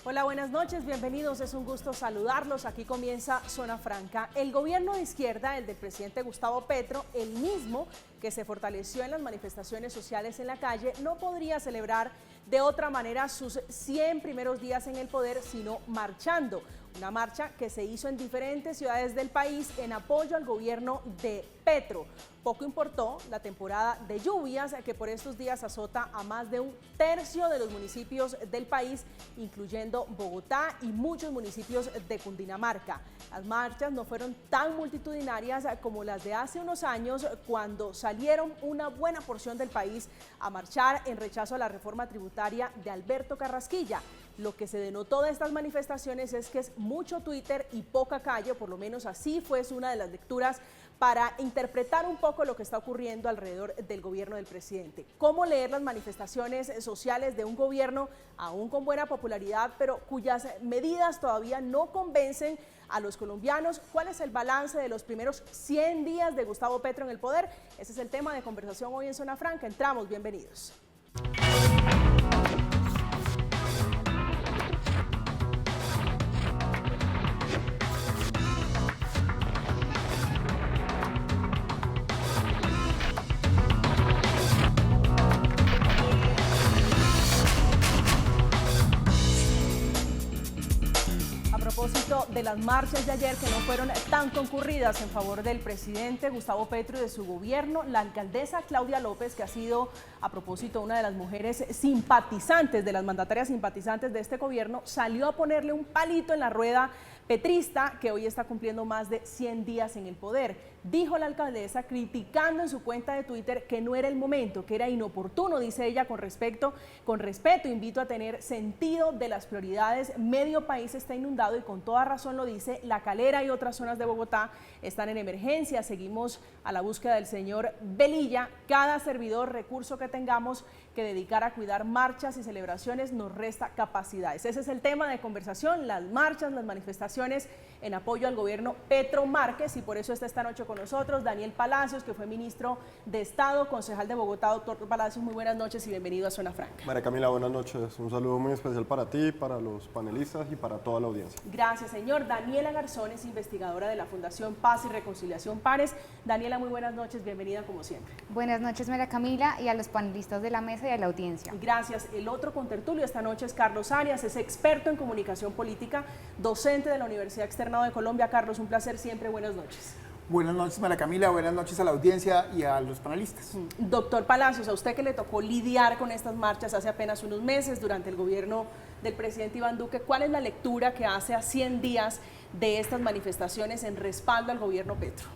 Hola, buenas noches, bienvenidos, es un gusto saludarlos. Aquí comienza Zona Franca. El gobierno de izquierda, el del presidente Gustavo Petro, el mismo que se fortaleció en las manifestaciones sociales en la calle, no podría celebrar de otra manera sus 100 primeros días en el poder, sino marchando. Una marcha que se hizo en diferentes ciudades del país en apoyo al gobierno de Petro. Poco importó la temporada de lluvias que por estos días azota a más de un tercio de los municipios del país, incluyendo Bogotá y muchos municipios de Cundinamarca. Las marchas no fueron tan multitudinarias como las de hace unos años, cuando salieron una buena porción del país a marchar en rechazo a la reforma tributaria de Alberto Carrasquilla. Lo que se denotó de estas manifestaciones es que es mucho Twitter y poca calle, por lo menos así fue una de las lecturas para interpretar un poco lo que está ocurriendo alrededor del gobierno del presidente. ¿Cómo leer las manifestaciones sociales de un gobierno aún con buena popularidad, pero cuyas medidas todavía no convencen a los colombianos? ¿Cuál es el balance de los primeros 100 días de Gustavo Petro en el poder? Ese es el tema de conversación hoy en Zona Franca. Entramos, bienvenidos. A propósito de las marchas de ayer que no fueron tan concurridas en favor del presidente Gustavo Petro y de su gobierno, la alcaldesa Claudia López, que ha sido a propósito una de las mujeres simpatizantes, de las mandatarias simpatizantes de este gobierno, salió a ponerle un palito en la rueda petrista, que hoy está cumpliendo más de 100 días en el poder. Dijo la alcaldesa, criticando en su cuenta de Twitter que no era el momento, que era inoportuno, dice ella, con respeto, invito a tener sentido de las prioridades. Medio país está inundado y con toda razón lo dice. La Calera y otras zonas de Bogotá están en emergencia. Seguimos a la búsqueda del señor Velilla. Cada servidor, recurso que tengamos que dedicar a cuidar marchas y celebraciones nos resta capacidades. Ese es el tema de conversación, las marchas, las manifestaciones en apoyo al gobierno Petro Márquez, y por eso está esta noche con nosotros Daniel Palacios, que fue ministro de Estado, concejal de Bogotá. Doctor Palacios, muy buenas noches y bienvenido a Zona Franca. María Camila, buenas noches. Un saludo muy especial para ti, para los panelistas y para toda la audiencia. Gracias, señor. Daniela Garzón es investigadora de la Fundación Paz y Reconciliación Pares. Daniela, muy buenas noches, bienvenida como siempre. Buenas noches, María Camila, y a los panelistas de la mesa y a la audiencia. Gracias. El otro contertulio esta noche es Carlos Arias, es experto en comunicación política, docente de la Universidad Externado de Colombia. Carlos, un placer siempre, buenas noches. Buenas noches, María Camila, buenas noches a la audiencia y a los panelistas. Doctor Palacios, a usted que le tocó lidiar con estas marchas hace apenas unos meses durante el gobierno del presidente Iván Duque, ¿cuál es la lectura que hace a 100 días de estas manifestaciones en respaldo al gobierno Petro?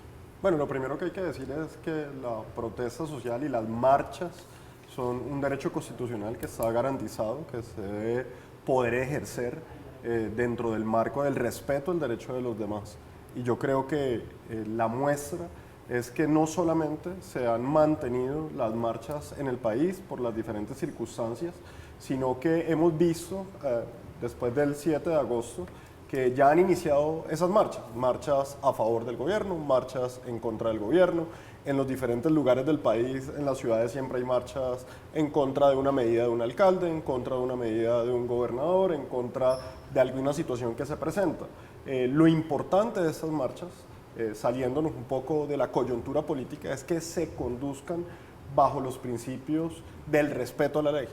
Bueno, lo primero que hay que decir es que la protesta social y las marchas son un derecho constitucional que está garantizado, que se debe poder ejercer dentro del marco del respeto al derecho de los demás. Y yo creo que la muestra es que no solamente se han mantenido las marchas en el país por las diferentes circunstancias, sino que hemos visto después del 7 de agosto que ya han iniciado esas marchas a favor del gobierno, marchas en contra del gobierno. En los diferentes lugares del país, en las ciudades, siempre hay marchas en contra de una medida de un alcalde, en contra de una medida de un gobernador, en contra de alguna situación que se presenta. Lo importante de estas marchas, saliéndonos un poco de la coyuntura política, es que se conduzcan bajo los principios del respeto a la ley,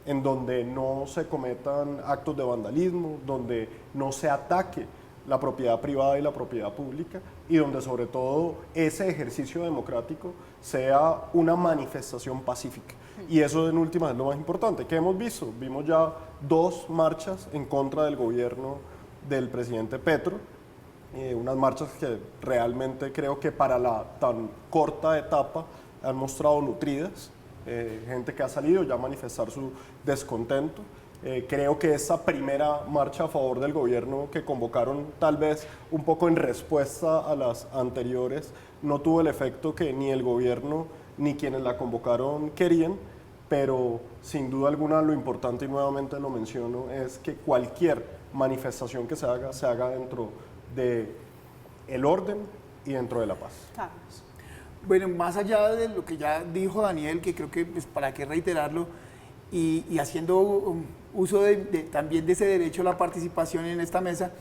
en donde no se cometan actos de vandalismo, donde no se ataque la propiedad privada y la propiedad pública, y donde sobre todo ese ejercicio democrático sea una manifestación pacífica. Y eso en últimas es lo más importante. ¿Qué hemos visto? Vimos ya 2 marchas en contra del gobierno del presidente Petro, unas marchas que realmente creo que para la tan corta etapa han mostrado nutridas, gente que ha salido ya a manifestar su descontento. Creo que esa primera marcha a favor del gobierno que convocaron, tal vez un poco en respuesta a las anteriores, no tuvo el efecto que ni el gobierno ni quienes la convocaron querían, pero sin duda alguna lo importante, y nuevamente lo menciono, es que cualquier manifestación que se haga dentro del orden y dentro de la paz. Carlos. Bueno, más allá de lo que ya dijo Daniel, que creo que pues, para qué reiterarlo, y haciendo uso también de ese derecho a la participación en esta mesa,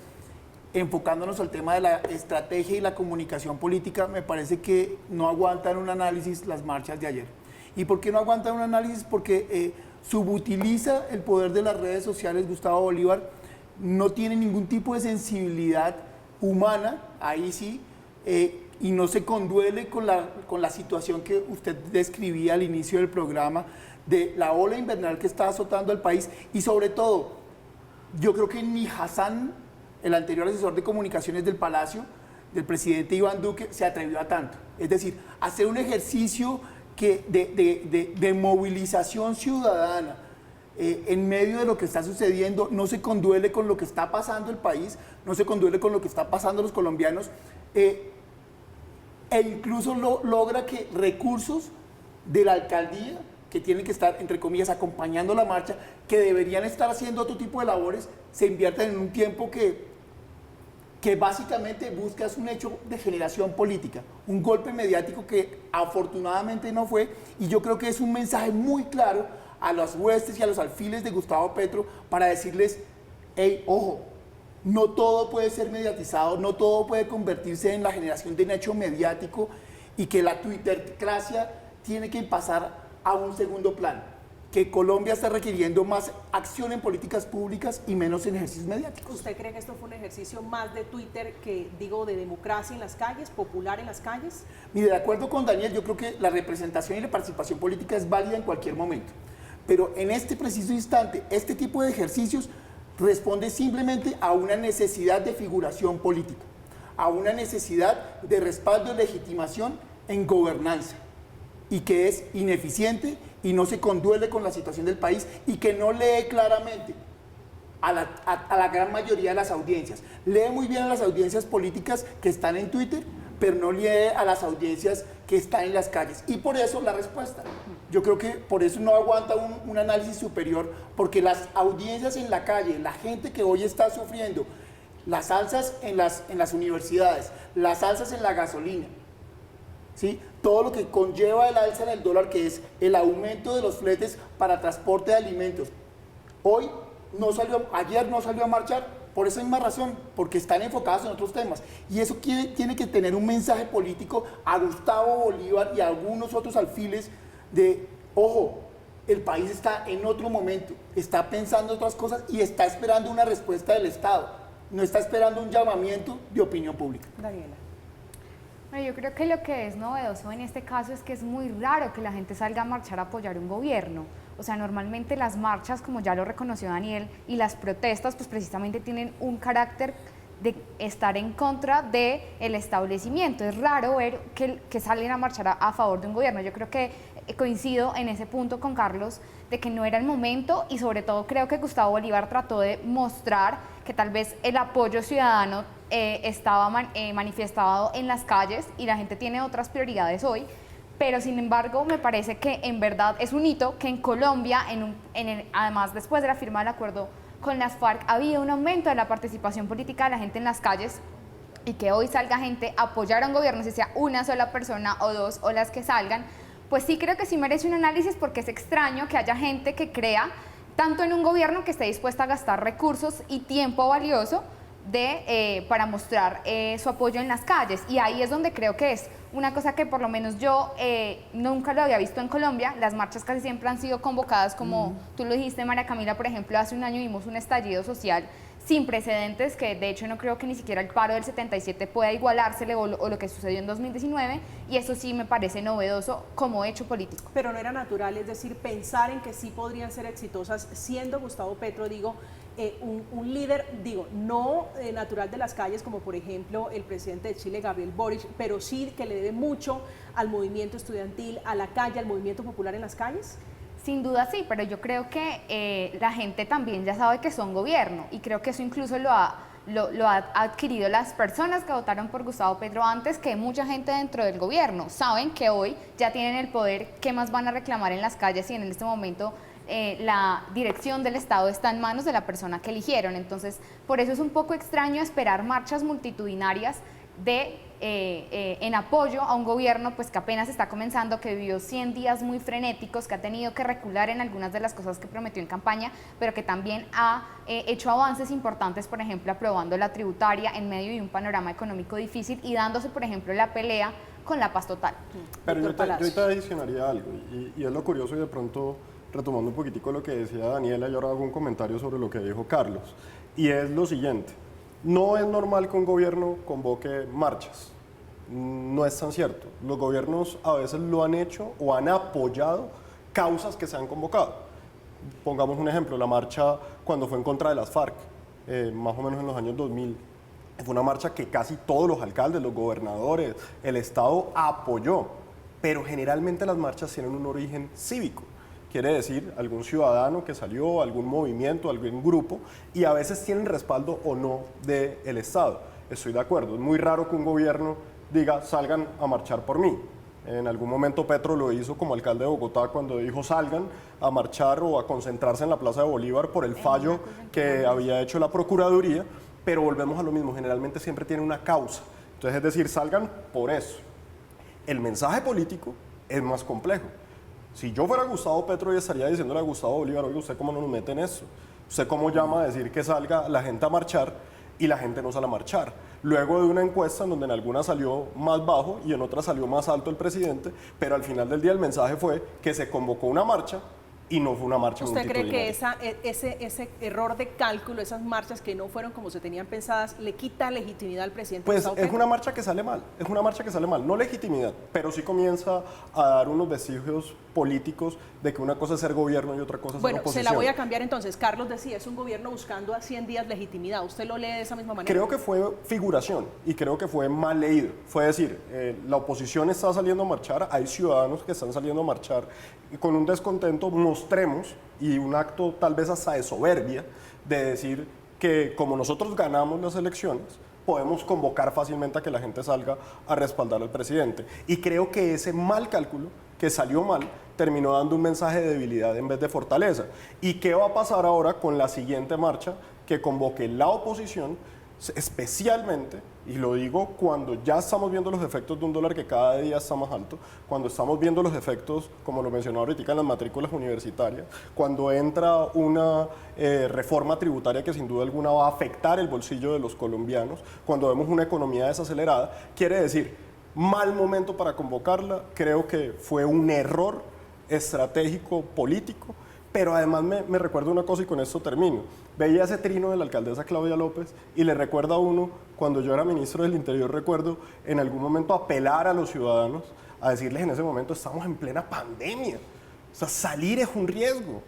enfocándonos al tema de la estrategia y la comunicación política. Me parece que no aguantan un análisis las marchas de ayer. ¿Y por qué no aguantan un análisis? Porque subutiliza el poder de las redes sociales Gustavo Bolívar, no tiene ningún tipo de sensibilidad humana, ahí sí, y no se conduele con la situación que usted describía al inicio del programa, de la ola invernal que está azotando al país, y sobre todo, yo creo que ni Hassan, el anterior asesor de comunicaciones del Palacio, del presidente Iván Duque, se atrevió a tanto. Es decir, hacer un ejercicio de movilización ciudadana en medio de lo que está sucediendo, no se conduele con lo que está pasando el país, no se conduele con lo que está pasando los colombianos, e incluso logra que recursos de la alcaldía, que tienen que estar, entre comillas, acompañando la marcha, que deberían estar haciendo otro tipo de labores, se invierten en un tiempo que básicamente busca un hecho de generación política, un golpe mediático que afortunadamente no fue, y yo creo que es un mensaje muy claro a las huestes y a los alfiles de Gustavo Petro para decirles, hey, ojo, no todo puede ser mediatizado, no todo puede convertirse en la generación de un hecho mediático, y que la twittercracia tiene que pasar a un segundo plano, que Colombia está requiriendo más acción en políticas públicas y menos en ejercicios mediáticos. ¿Usted cree que esto fue un ejercicio más de Twitter que, digo, de democracia en las calles, popular en las calles? Mire, de acuerdo con Daniel, yo creo que la representación y la participación política es válida en cualquier momento, pero en este preciso instante, este tipo de ejercicios responde simplemente a una necesidad de figuración política, a una necesidad de respaldo y legitimación en gobernanza, y que es ineficiente y no se conduele con la situación del país, y que no lee claramente a la gran mayoría de las audiencias. Lee muy bien a las audiencias políticas que están en Twitter, pero no lee a las audiencias que están en las calles. Y por eso la respuesta. Yo creo que por eso no aguanta un análisis superior, porque las audiencias en la calle, la gente que hoy está sufriendo las alzas en las universidades, las alzas en la gasolina, ¿sí? Todo lo que conlleva el alza en el dólar, que es el aumento de los fletes para transporte de alimentos. Ayer no salió a marchar por esa misma razón, porque están enfocados en otros temas. Y eso tiene que tener un mensaje político a Gustavo Bolívar y a algunos otros alfiles de, ojo, el país está en otro momento, está pensando otras cosas y está esperando una respuesta del Estado, no está esperando un llamamiento de opinión pública. Daniela. Bueno, yo creo que lo que es novedoso en este caso es que es muy raro que la gente salga a marchar a apoyar un gobierno. O sea, normalmente las marchas, como ya lo reconoció Daniel, y las protestas, pues precisamente tienen un carácter de estar en contra del establecimiento. Es raro ver que salen a marchar a favor de un gobierno. Yo creo que coincido en ese punto con Carlos, de que no era el momento, y sobre todo creo que Gustavo Bolívar trató de mostrar que tal vez el apoyo ciudadano estaba manifestado en las calles y la gente tiene otras prioridades hoy, pero sin embargo me parece que en verdad es un hito que en Colombia, además después de la firma del acuerdo con las FARC, había un aumento de la participación política de la gente en las calles, y que hoy salga gente a apoyar a un gobierno, si sea una sola persona o dos o las que salgan, pues sí creo que sí merece un análisis, porque es extraño que haya gente que crea tanto en un gobierno que esté dispuesta a gastar recursos y tiempo valioso para mostrar su apoyo en las calles. Y ahí es donde creo que es una cosa que por lo menos yo nunca lo había visto en Colombia. Las marchas casi siempre han sido convocadas, como tú lo dijiste, María Camila, por ejemplo, hace un año vimos un estallido social sin precedentes, que de hecho no creo que ni siquiera el paro del 77 pueda igualársele o lo que sucedió en 2019, y eso sí me parece novedoso como hecho político. Pero no era natural, es decir, pensar en que sí podrían ser exitosas, siendo Gustavo Petro, digo, un líder, digo, no natural de las calles, como por ejemplo el presidente de Chile, Gabriel Boric, pero sí que le debe mucho al movimiento estudiantil, a la calle, al movimiento popular en las calles. Sin duda sí, pero yo creo que la gente también ya sabe que son gobierno, y creo que eso incluso lo ha adquirido las personas que votaron por Gustavo Petro antes que mucha gente dentro del gobierno. Saben que hoy ya tienen el poder, ¿qué más van a reclamar en las calles? Y en este momento la dirección del Estado está en manos de la persona que eligieron. Entonces, por eso es un poco extraño esperar marchas multitudinarias en apoyo a un gobierno pues que apenas está comenzando, que vivió 100 días muy frenéticos, que ha tenido que recular en algunas de las cosas que prometió en campaña, pero que también ha hecho avances importantes, por ejemplo, aprobando la tributaria en medio de un panorama económico difícil y dándose, por ejemplo, la pelea con la paz total. Pero yo te adicionaría algo, y es lo curioso, y de pronto retomando un poquitico lo que decía Daniela, y ahora hago un comentario sobre lo que dijo Carlos, y es lo siguiente: no es normal que un gobierno convoque marchas, no es tan cierto. Los gobiernos a veces lo han hecho o han apoyado causas que se han convocado. Pongamos un ejemplo, la marcha cuando fue en contra de las FARC, más o menos en los años 2000, fue una marcha que casi todos los alcaldes, los gobernadores, el Estado apoyó, pero generalmente las marchas tienen un origen cívico. Quiere decir, algún ciudadano que salió, algún movimiento, algún grupo, y a veces tienen respaldo o no del Estado. Estoy de acuerdo, es muy raro que un gobierno diga, salgan a marchar por mí. En algún momento Petro lo hizo como alcalde de Bogotá cuando dijo, salgan a marchar o a concentrarse en la Plaza de Bolívar por el fallo que había hecho la Procuraduría, pero volvemos a lo mismo, generalmente siempre tiene una causa. Entonces, es decir, salgan por eso. El mensaje político es más complejo. Si yo fuera Gustavo Petro, yo estaría diciéndole a Gustavo Bolívar, oye, ¿usted cómo no nos mete en eso? ¿Usted cómo llama a decir que salga la gente a marchar y la gente no sale a marchar? Luego de una encuesta en donde en algunas salió más bajo y en otras salió más alto el presidente, pero al final del día el mensaje fue que se convocó una marcha y no fue una marcha multitudinaria. ¿Usted cree que ese error de cálculo, esas marchas que no fueron como se tenían pensadas, le quita legitimidad al presidente? Pues Gustavo Petro? Es una marcha que sale mal, es una marcha que sale mal, no legitimidad, pero sí comienza a dar unos vestigios políticos de que una cosa es ser gobierno y otra cosa es ser oposición. Bueno, se la voy a cambiar entonces. Carlos decía, es un gobierno buscando a 100 días legitimidad. ¿Usted lo lee de esa misma manera? Creo que fue figuración y creo que fue mal leído. Fue decir, la oposición está saliendo a marchar, hay ciudadanos que están saliendo a marchar y con un descontento mostremos, y un acto tal vez hasta de soberbia, de decir que como nosotros ganamos las elecciones, podemos convocar fácilmente a que la gente salga a respaldar al presidente. Y creo que ese mal cálculo, que salió mal, terminó dando un mensaje de debilidad en vez de fortaleza. ¿Y qué va a pasar ahora con la siguiente marcha que convoque la oposición? Especialmente, y lo digo cuando ya estamos viendo los efectos de un dólar que cada día está más alto, cuando estamos viendo los efectos, como lo mencionaba ahorita, en las matrículas universitarias, cuando entra una reforma tributaria que sin duda alguna va a afectar el bolsillo de los colombianos, cuando vemos una economía desacelerada, quiere decir, mal momento para convocarla. Creo que fue un error estratégico político, pero además me recuerda una cosa y con esto termino. Veía ese trino de la alcaldesa Claudia López y le recuerda a uno, cuando yo era ministro del Interior, recuerdo en algún momento apelar a los ciudadanos, a decirles en ese momento, estamos en plena pandemia, o sea, salir es un riesgo.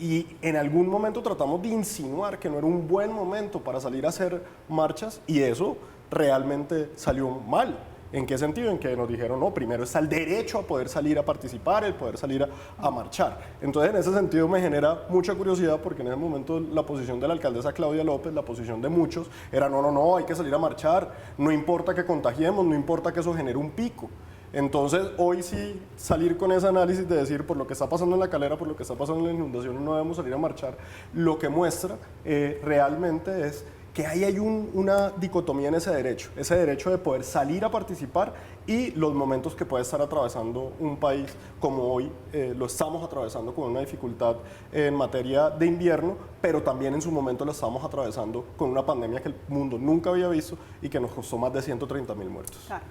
Y en algún momento tratamos de insinuar que no era un buen momento para salir a hacer marchas y eso realmente salió mal. ¿En qué sentido? En que nos dijeron, no, primero está el derecho a poder salir a participar, el poder salir a marchar. Entonces, en ese sentido me genera mucha curiosidad porque en ese momento la posición de la alcaldesa Claudia López, la posición de muchos, era no, hay que salir a marchar, no importa que contagiemos, no importa que eso genere un pico. Entonces, hoy sí salir con ese análisis de decir por lo que está pasando en la Calera, por lo que está pasando en la inundación, no debemos salir a marchar, lo que muestra realmente es que ahí hay una dicotomía en ese derecho de poder salir a participar y los momentos que puede estar atravesando un país como hoy lo estamos atravesando con una dificultad en materia de invierno, pero también en su momento lo estamos atravesando con una pandemia que el mundo nunca había visto y que nos costó más de 130.000 muertos. Claro.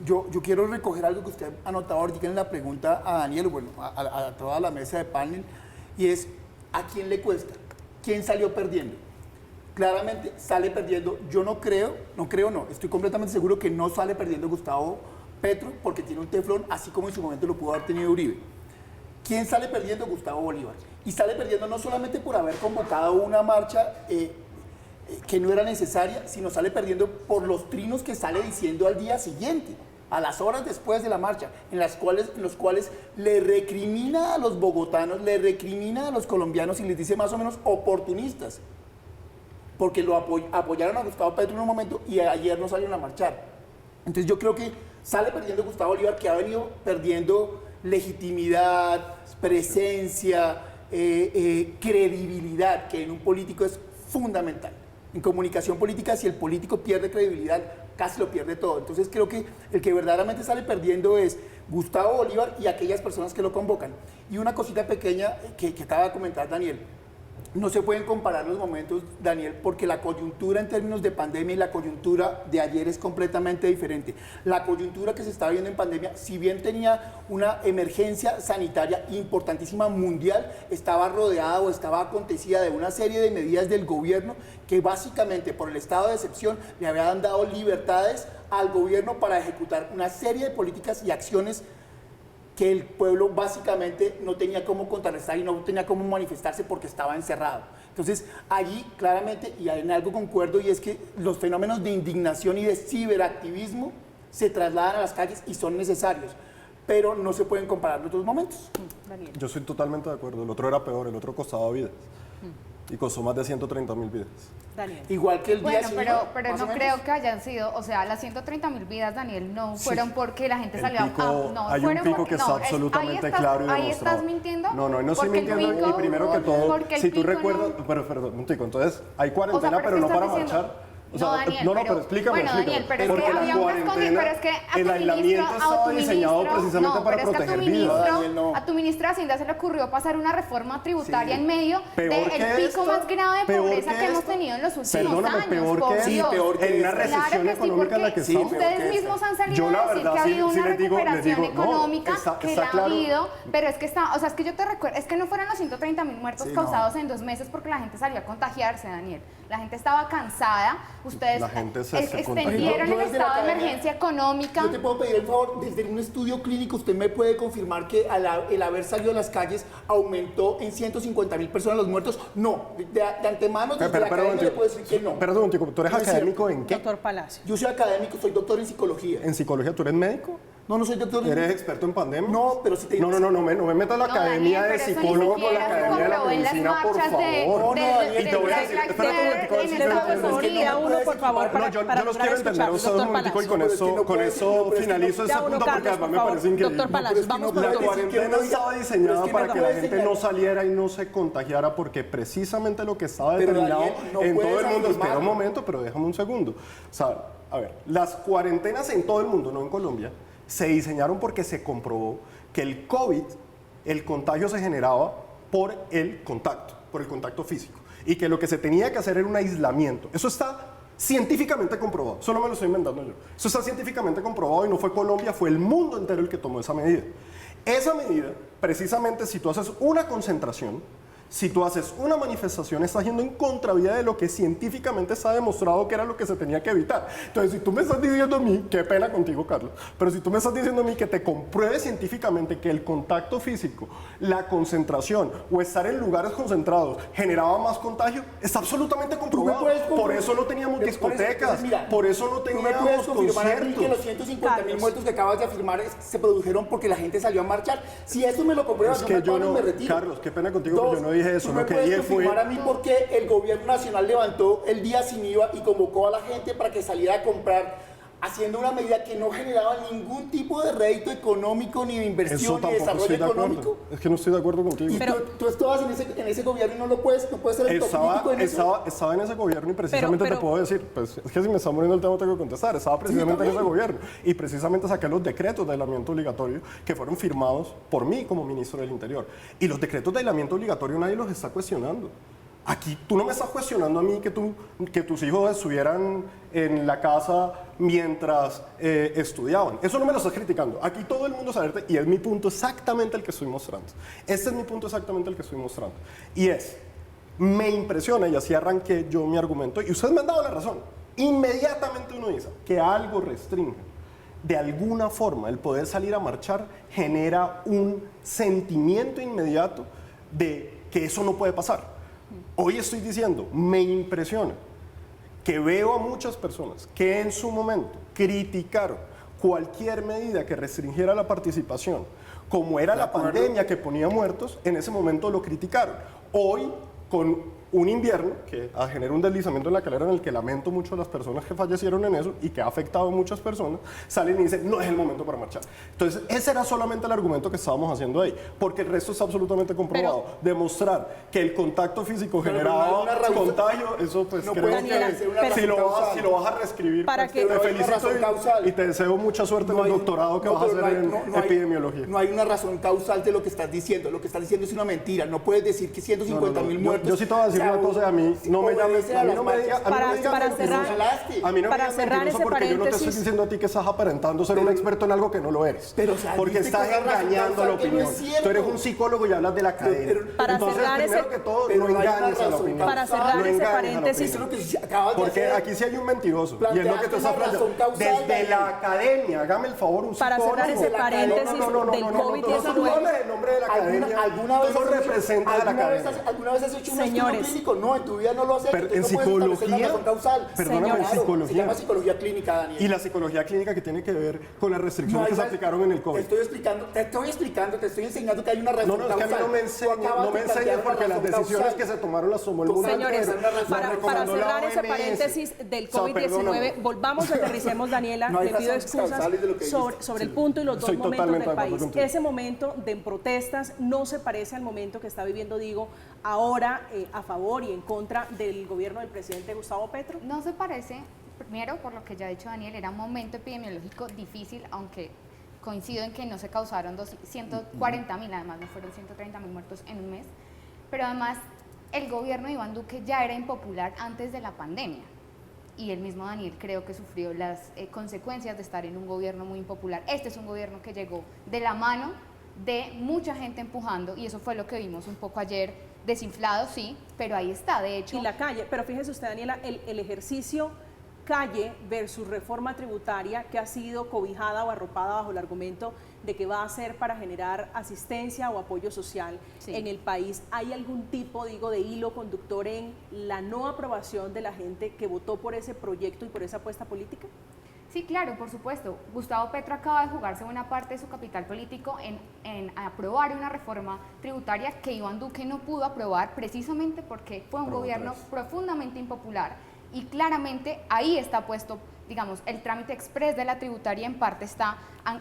Yo quiero recoger algo que usted ha anotado ahorita en la pregunta a Daniel, bueno, a toda la mesa de panel, y es, ¿a quién le cuesta? ¿Quién salió perdiendo? Claramente sale perdiendo, yo no, estoy completamente seguro que no sale perdiendo Gustavo Petro porque tiene un teflón, así como en su momento lo pudo haber tenido Uribe. ¿Quién sale perdiendo? Gustavo Bolívar. Y sale perdiendo no solamente por haber convocado una marcha que no era necesaria, sino sale perdiendo por los trinos que sale diciendo al día siguiente, a las horas después de la marcha, en los cuales le recrimina a los bogotanos, le recrimina a los colombianos y les dice más o menos oportunistas, porque lo apoyaron a Gustavo Petro en un momento y ayer no salieron a marchar. Entonces yo creo que sale perdiendo Gustavo Bolívar, que ha venido perdiendo legitimidad, presencia, credibilidad, que en un político es fundamental. En comunicación política, si el político pierde credibilidad, casi lo pierde todo. Entonces creo que el que verdaderamente sale perdiendo es Gustavo Bolívar y aquellas personas que lo convocan. Y una cosita pequeña que acaba de comentar Daniel. No se pueden comparar los momentos, Daniel, porque la coyuntura en términos de pandemia y la coyuntura de ayer es completamente diferente. La coyuntura que se estaba viendo en pandemia, si bien tenía una emergencia sanitaria importantísima mundial, estaba rodeada o estaba acontecida de una serie de medidas del gobierno que básicamente por el estado de excepción le habían dado libertades al gobierno para ejecutar una serie de políticas y acciones que el pueblo básicamente no tenía cómo contrarrestar y no tenía cómo manifestarse porque estaba encerrado. Entonces, allí claramente, y en algo concuerdo, y es que los fenómenos de indignación y de ciberactivismo se trasladan a las calles y son necesarios, pero no se pueden comparar los dos momentos. Yo estoy totalmente de acuerdo. El otro era peor, el otro costaba vidas. Y costó más de 130.000 vidas. Daniel. Igual que el día Bueno, pero no creo que hayan sido, o sea, las 130.000 vidas, Daniel, no fueron porque la gente salió no, hay un pico que está absolutamente claro y demostrado. Ahí estás mintiendo. No estoy mintiendo. Y primero que todo, si tú recuerdas, perdón, un tico, entonces hay cuarentena, pero no para marchar. O sea, Daniel, pero explícame. Bueno, Daniel, pero porque es que había unas condiciones, pero es que a el aislamiento estaba diseñado precisamente para proteger vidas. A tu ministro de Hacienda se le ocurrió pasar una reforma tributaria en medio del pico más grave de pobreza que hemos tenido en los últimos años. Peor que en una recesión económica en la que estamos. Ustedes mismos han salido a decir que ha habido una recuperación económica, que la ha habido, pero es que está, o sea, es que yo te recuerdo, es que no fueron los 130.000 muertos causados en 2 meses porque la gente salió a contagiarse, Daniel. La gente estaba cansada, ustedes extendieron el estado de emergencia económica. Yo te puedo pedir el favor, desde un estudio clínico usted me puede confirmar que el haber salido a las calles aumentó en 150.000 personas los muertos. No, de antemano desde la academia le puedo decir que no. Perdón, ¿tú eres académico en qué? Doctor Palacio. Yo soy académico, soy doctor en psicología. ¿En psicología tú eres médico? No, no soy doctor. ¿Eres experto en pandemia? No, pero si te... No me metas a la academia Daniel, de psicólogo con la academia de la medicina, por favor. Y te voy a decir, por favor, yo los quiero entender a ustedes un momentico y con eso finalizo ese punto porque además me parece increíble. Doctor Palacios, vamos por La cuarentena estaba diseñada para que la gente no saliera y no se contagiara porque precisamente lo que estaba determinado en todo el mundo, espera un momento, pero déjame un segundo. O sea, a ver, las cuarentenas en todo el mundo, no en Colombia, se diseñaron porque se comprobó que el COVID, el contagio se generaba por el contacto físico, y que lo que se tenía que hacer era un aislamiento. Eso está científicamente comprobado, eso no me lo estoy inventando yo. Eso está científicamente comprobado y no fue Colombia, fue el mundo entero el que tomó esa medida. Esa medida, precisamente, si tú haces una concentración, si tú haces una manifestación, estás yendo en contravía de lo que científicamente está demostrado que era lo que se tenía que evitar. Entonces, si tú me estás diciendo a mí, qué pena contigo, Carlos, pero si tú me estás diciendo a mí que te compruebe científicamente que el contacto físico, la concentración o estar en lugares concentrados generaba más contagio, está absolutamente comprobado. Por eso no teníamos discotecas, por eso no teníamos conciertos. ¿Tú me puedes confirmar a mí que los 150.000 muertos que acabas de afirmar se produjeron porque la gente salió a marchar? Si eso me lo compruebas, es que yo no, me retiro. Carlos, qué pena contigo, pero yo no dije eso. Lo que dije fue... a mí por qué el gobierno nacional levantó el día sin IVA y convocó a la gente para que saliera a comprar, haciendo una medida que no generaba ningún tipo de rédito económico, ni de inversión, ni de desarrollo económico. Es que no estoy de acuerdo contigo. Y tú estabas en ese gobierno y no puedes ser autocrítico en eso. Estaba en ese gobierno y precisamente te puedo decir, pues es que si me está muriendo el tema tengo que contestar. Estaba precisamente en ese gobierno y precisamente saqué los decretos de aislamiento obligatorio que fueron firmados por mí como ministro del Interior. Y los decretos de aislamiento obligatorio nadie los está cuestionando. Aquí tú no me estás cuestionando a mí que tus hijos estuvieran en la casa mientras estudiaban. Eso no me lo estás criticando. Aquí todo el mundo se alerta y es mi punto exactamente el que estoy mostrando. Este es mi punto exactamente el que estoy mostrando. Y me impresiona, y así arranqué yo mi argumento, y ustedes me han dado la razón. Inmediatamente uno dice que algo restringe. De alguna forma, el poder salir a marchar genera un sentimiento inmediato de que eso no puede pasar. Hoy estoy diciendo, me impresiona que veo a muchas personas que en su momento criticaron cualquier medida que restringiera la participación, como era la pandemia que ponía muertos, en ese momento lo criticaron. Hoy, con un invierno que genera un deslizamiento en la calera en el que lamento mucho a las personas que fallecieron en eso y que ha afectado a muchas personas, salen y dicen, no es el momento para marchar. Entonces, ese era solamente el argumento que estábamos haciendo ahí, porque el resto está absolutamente comprobado. Demostrar que el contacto físico generaba contagio, eso pues no creo Daniela, que si lo vas a reescribir, para pues, que- te felicito y te deseo mucha suerte en el doctorado que vas a hacer en epidemiología. No hay una razón causal de lo que estás diciendo. Lo que estás diciendo es una mentira. No puedes decir que 150.000 muertos. Yo sí te voy a decir una cosa, a mí no me llames, a mí no me digas, Para cerrar- a mí no me para digas cerrar mentiroso ese porque yo no te estoy paréntesis- diciendo a ti que estás aparentando ser un experto en algo que no lo eres. Pero, o sea, porque dice estás que una razón engañando a la causal que no opinión. es cierto. Tú eres un psicólogo y hablas de la academia. Para Entonces, cerrar primero ese- que todo, pero no no hay una engañes a la razón opinión. Para cerrar No ese engañes a la paréntesis- opinión. Eso es lo que acabas de Porque hacer. aquí sí hay un mentiroso. Y es lo que Planteaste tú estás una razón planteando. causal, Desde Daniel. la academia, hágame el favor, un Para psicólogo. cerrar ese paréntesis del COVID-19. No hables el nombre de la academia. ¿Alguna vez Tú no has hecho- representas a la alguna vez academia. has- ¿Alguna vez has hecho un estudio Señores. clínico? No, en tu vida no lo has hecho. Pero entonces en no puedes establecer una psicología, razón causal. perdóname, en Claro, se psicología. llama psicología clínica, Daniel. Y la psicología clínica que tiene que ver con las restricciones que se aplicaron en el COVID. Te estoy enseñando que hay una razón No, es que a mí no me enseñes, porque las decisiones que se tomaron las tomó el mundo Señores, entero. Las para recomendó la cerrar ese OMS. paréntesis del O sea, COVID-19, perdóname. volvamos y aterricemos, Daniela, No hay le pido razones excusas causales de lo que sobre dijiste. el punto y los dos Estoy momentos totalmente del de acuerdo país. contigo. Ese momento de protestas no se parece al momento que está viviendo, digo, ahora a favor y en contra del gobierno del presidente Gustavo Petro. No se parece, primero, por lo que ya ha dicho Daniel, era un momento epidemiológico difícil, aunque coincido en que no se causaron 140.000, además no fueron 130.000 muertos en un mes, pero además el gobierno de Iván Duque ya era impopular antes de la pandemia. Y el mismo Daniel creo que sufrió las consecuencias de estar en un gobierno muy impopular. Este es un gobierno que llegó de la mano de mucha gente empujando, y eso fue lo que vimos un poco ayer, desinflado, sí, pero ahí está, de hecho. Y la calle, pero fíjese usted, Daniela, el ejercicio calle versus reforma tributaria que ha sido cobijada o arropada bajo el argumento de que va a ser para generar asistencia o apoyo social en el país. ¿Hay algún tipo, digo, de hilo conductor en la no aprobación de la gente que votó por ese proyecto y por esa apuesta política? Sí, claro, por supuesto. Gustavo Petro acaba de jugarse buena parte de su capital político en aprobar una reforma tributaria que Iván Duque no pudo aprobar precisamente porque fue un gobierno profundamente impopular. Y claramente ahí está puesto, digamos, el trámite express de la tributaria en parte está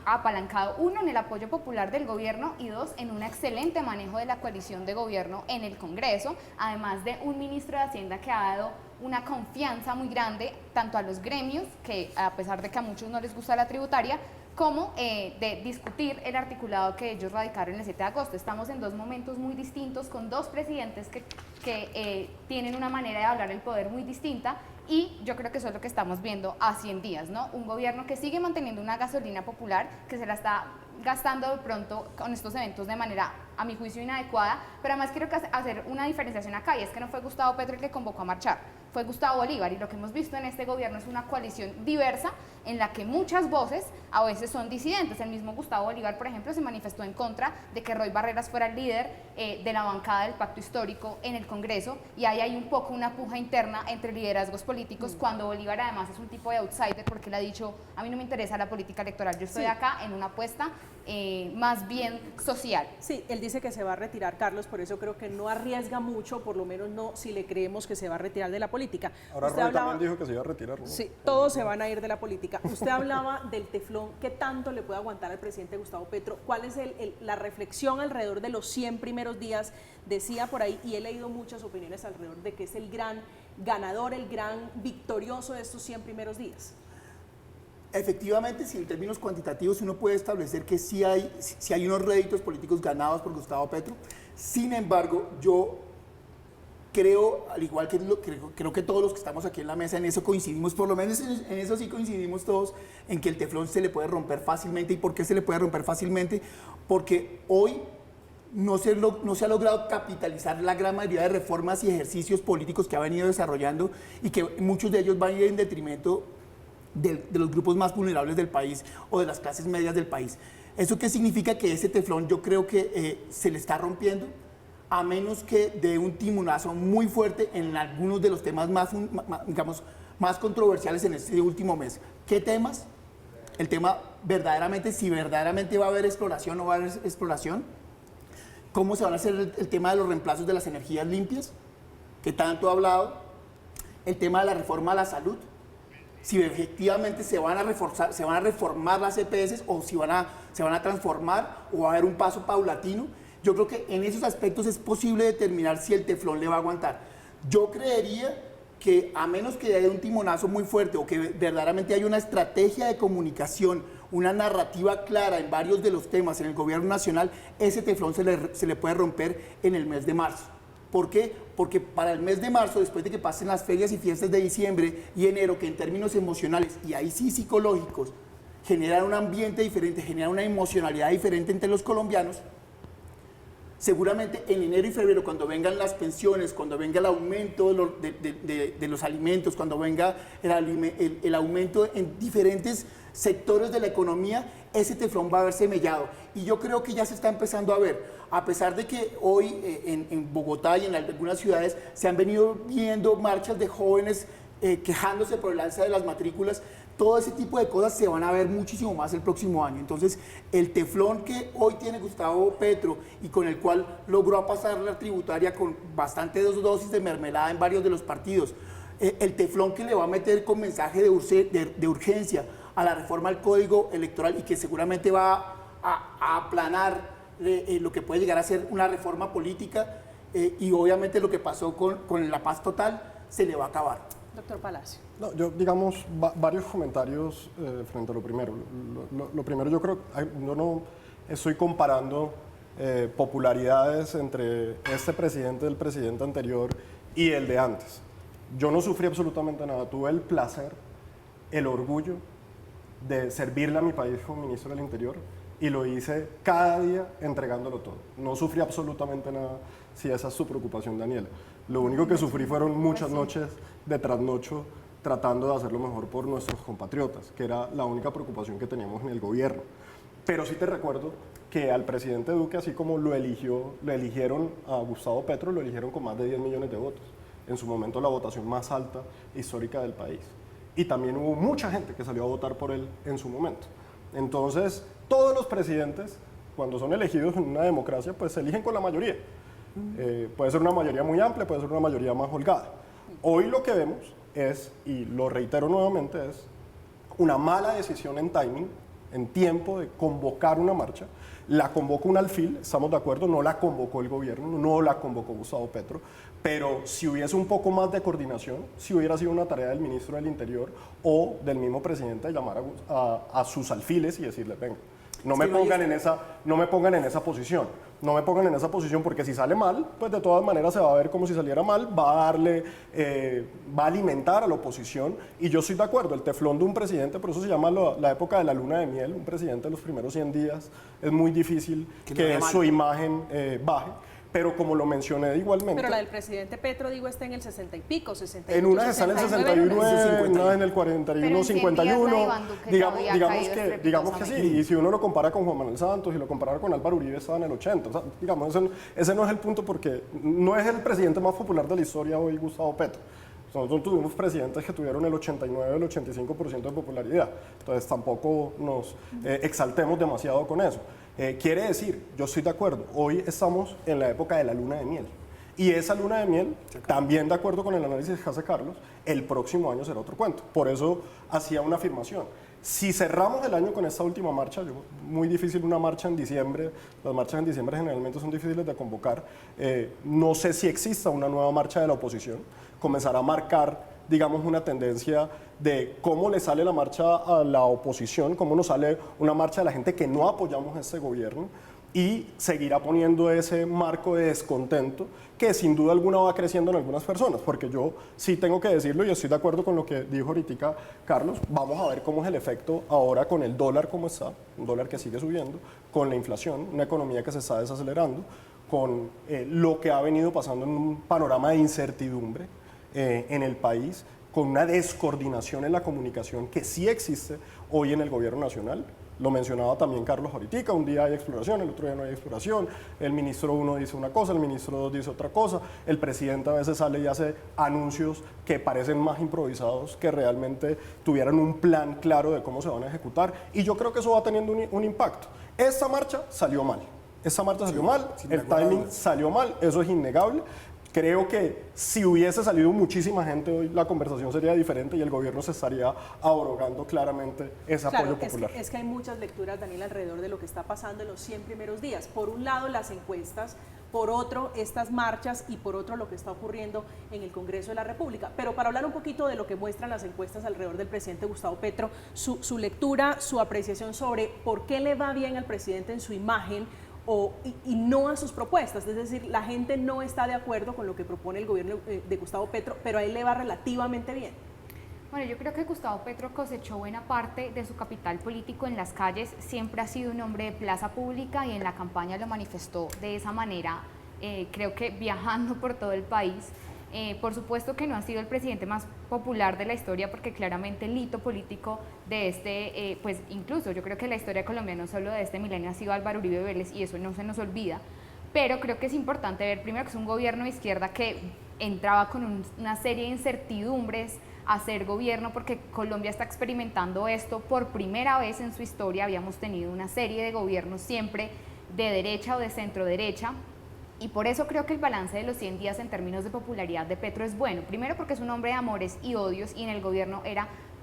apalancado, uno, en el apoyo popular del gobierno y dos, en un excelente manejo de la coalición de gobierno en el Congreso, además de un ministro de Hacienda que ha dado una confianza muy grande tanto a los gremios, que a pesar de que a muchos no les gusta la tributaria, como de discutir el articulado que ellos radicaron el 7 de agosto. Estamos en dos momentos muy distintos, con dos presidentes que tienen una manera de hablar el poder muy distinta, y yo creo que eso es lo que estamos viendo a 100 días, ¿no? Un gobierno que sigue manteniendo una gasolina popular, que se la está gastando de pronto con estos eventos de manera, a mi juicio, inadecuada, pero además quiero hacer una diferenciación acá, y es que no fue Gustavo Petro el que convocó a marchar, fue Gustavo Bolívar, y lo que hemos visto en este gobierno es una coalición diversa en la que muchas voces a veces son disidentes. El mismo Gustavo Bolívar, por ejemplo, se manifestó en contra de que Roy Barreras fuera el líder de la bancada del Pacto Histórico en el Congreso, y ahí hay un poco una puja interna entre liderazgos políticos, cuando Bolívar además es un tipo de outsider, porque él ha dicho, a mí no me interesa la política electoral, yo estoy acá en una apuesta más bien social. Sí, él dice que se va a retirar, Carlos, por eso creo que no arriesga mucho, por lo menos no si le creemos que se va a retirar de la política. Ahora Usted Roy también dijo que se iba a retirar, ¿no? Sí, todos se van a ir de la política. Usted hablaba del teflón, ¿qué tanto le puede aguantar al presidente Gustavo Petro? ¿Cuál es la reflexión alrededor de los 100 primeros días? Decía por ahí, y he leído muchas opiniones alrededor de que es el gran ganador, el gran victorioso de estos 100 primeros días. Efectivamente, si en términos cuantitativos uno puede establecer que sí hay unos réditos políticos ganados por Gustavo Petro. Sin embargo, yo creo, al igual que creo que todos los que estamos aquí en la mesa, en eso coincidimos, por lo menos en eso sí coincidimos todos, en que el teflón se le puede romper fácilmente. ¿Y por qué se le puede romper fácilmente? Porque hoy no se ha logrado capitalizar la gran mayoría de reformas y ejercicios políticos que ha venido desarrollando, y que muchos de ellos van a ir en detrimento de los grupos más vulnerables del país o de las clases medias del país. ¿Eso qué significa? Que ese teflón yo creo que se le está rompiendo, a menos que dé un timonazo muy fuerte en algunos de los temas más controversiales en este último mes. ¿Qué temas? El tema verdaderamente, si verdaderamente va a haber exploración o va a haber exploración. ¿Cómo se van a hacer el tema de los reemplazos de las energías limpias? que tanto ha hablado, el tema de la reforma a la salud, si efectivamente se van a reformar las EPS o si se van a transformar o va a haber un paso paulatino. Yo creo que en esos aspectos es posible determinar si el teflón le va a aguantar. Yo creería que a menos que haya un timonazo muy fuerte o que verdaderamente haya una estrategia de comunicación, una narrativa clara en varios de los temas en el gobierno nacional, ese teflón se le puede romper en el mes de marzo. ¿Por qué? Porque para el mes de marzo, después de que pasen las ferias y fiestas de diciembre y enero, que en términos emocionales y ahí sí psicológicos generan un ambiente diferente, generan una emocionalidad diferente entre los colombianos, seguramente en enero y febrero, cuando vengan las pensiones, cuando venga el aumento de los alimentos, cuando venga el aumento en diferentes sectores de la economía, ese teflón va a verse mellado. Y yo creo que ya se está empezando a ver. A pesar de que hoy en Bogotá y en algunas ciudades se han venido viendo marchas de jóvenes quejándose por el alza de las matrículas, todo ese tipo de cosas se van a ver muchísimo más el próximo año. Entonces, el teflón que hoy tiene Gustavo Petro y con el cual logró pasar la tributaria con bastante dosis de mermelada en varios de los partidos, el teflón que le va a meter con mensaje de urgencia a la reforma al Código Electoral y que seguramente va a aplanar lo que puede llegar a ser una reforma política y obviamente lo que pasó con la paz total se le va a acabar. Doctor Palacio. No, yo, digamos, varios comentarios frente a lo primero. Lo primero, yo creo, yo no estoy comparando popularidades entre este presidente del presidente anterior y el de antes. Yo no sufrí absolutamente nada. Tuve el placer, el orgullo de servirle a mi país como ministro del Interior y lo hice cada día entregándolo todo. No sufrí absolutamente nada, si esa es su preocupación, Daniela. Lo único que sufrí fueron muchas noches de trasnocho tratando de hacer lo mejor por nuestros compatriotas, que era la única preocupación que teníamos en el gobierno. Pero sí te recuerdo que al presidente Duque, así como lo eligieron a Gustavo Petro, lo eligieron con más de 10 millones de votos. En su momento la votación más alta histórica del país. Y también hubo mucha gente que salió a votar por él en su momento. Entonces, todos los presidentes, cuando son elegidos en una democracia, pues se eligen con la mayoría. Puede ser una mayoría muy amplia, puede ser una mayoría más holgada. Hoy lo que vemos es, y lo reitero nuevamente, es una mala decisión en timing, en tiempo de convocar una marcha. La convocó un alfil, estamos de acuerdo, no la convocó el gobierno, no la convocó Gustavo Petro, pero si hubiese un poco más de coordinación, si hubiera sido una tarea del ministro del Interior o del mismo presidente de llamar a sus alfiles y decirles, venga, no me pongan en esa posición. No me pongan en esa posición porque si sale mal, pues de todas maneras se va a ver como si saliera mal, va a alimentar a la oposición y yo estoy de acuerdo, el teflón de un presidente, por eso se llama la época de la luna de miel, un presidente de los primeros 100 días, es muy difícil que su imagen baje. Pero como lo mencioné igualmente... Pero la del presidente Petro, digo, está en el 60 y pico, 61. En una está en el 61, en una en el 41, 51. Digamos que sí. Y si uno lo compara con Juan Manuel Santos y lo compara con Álvaro Uribe, estaba en el 80. O sea, digamos, ese no es el punto porque no es el presidente más popular de la historia hoy, Gustavo Petro. Nosotros tuvimos presidentes que tuvieron el 89, el 85% de popularidad. Entonces tampoco nos exaltemos demasiado con eso. Quiere decir, yo estoy de acuerdo, hoy estamos en la época de la luna de miel. Y esa luna de miel, también de acuerdo con el análisis que hace Carlos, el próximo año será otro cuento. Por eso hacía una afirmación. Si cerramos el año con esta última marcha, muy difícil una marcha en diciembre, las marchas en diciembre generalmente son difíciles de convocar, no sé si exista una nueva marcha de la oposición, comenzará a marcar, digamos, una tendencia de cómo le sale la marcha a la oposición, cómo nos sale una marcha de la gente que no apoyamos a este gobierno y seguirá poniendo ese marco de descontento que sin duda alguna va creciendo en algunas personas, porque yo sí tengo que decirlo y estoy de acuerdo con lo que dijo ahorita Carlos, vamos a ver cómo es el efecto ahora con el dólar como está, un dólar que sigue subiendo, con la inflación, una economía que se está desacelerando, con lo que ha venido pasando en un panorama de incertidumbre en el país, con una descoordinación en la comunicación que sí existe hoy en el gobierno nacional. Lo mencionaba también Carlos ahorita, un día hay exploración, el otro día no hay exploración, el ministro 1 dice una cosa, el ministro 2 dice otra cosa, el presidente a veces sale y hace anuncios que parecen más improvisados, que realmente tuvieran un plan claro de cómo se van a ejecutar, y yo creo que eso va teniendo un impacto. Esta marcha salió mal, el timing salió mal, eso es innegable. Creo que si hubiese salido muchísima gente hoy, la conversación sería diferente y el gobierno se estaría abrogando claramente ese apoyo popular. Es que hay muchas lecturas, Daniel, alrededor de lo que está pasando en los 100 primeros días. Por un lado, las encuestas, por otro, estas marchas y por otro, lo que está ocurriendo en el Congreso de la República. Pero para hablar un poquito de lo que muestran las encuestas alrededor del presidente Gustavo Petro, su lectura, su apreciación sobre por qué le va bien al presidente en su imagen y no a sus propuestas, es decir, la gente no está de acuerdo con lo que propone el gobierno de Gustavo Petro, pero a él le va relativamente bien. Bueno, yo creo que Gustavo Petro cosechó buena parte de su capital político en las calles, siempre ha sido un hombre de plaza pública y en la campaña lo manifestó de esa manera, creo que viajando por todo el país. Por supuesto que no ha sido el presidente más popular de la historia porque claramente el hito político de pues incluso yo creo que la historia colombiana no solo de este milenio ha sido Álvaro Uribe Vélez y eso no se nos olvida, pero creo que es importante ver primero que es un gobierno de izquierda que entraba con una serie de incertidumbres a ser gobierno porque Colombia está experimentando esto por primera vez en su historia, habíamos tenido una serie de gobiernos siempre de derecha o de centro derecha. Y por eso creo que el balance de los 100 días en términos de popularidad de Petro es bueno. Primero porque es un hombre de amores y odios y en el gobierno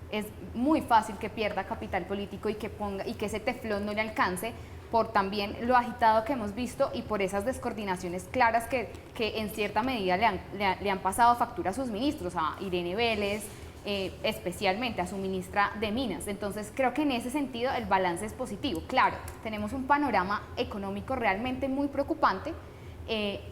es muy fácil que pierda capital político y que ese teflón no le alcance por también lo agitado que hemos visto y por esas descoordinaciones claras que en cierta medida le han pasado factura a sus ministros, a Irene Vélez, especialmente a su ministra de Minas. Entonces creo que en ese sentido el balance es positivo. Claro, tenemos un panorama económico realmente muy preocupante.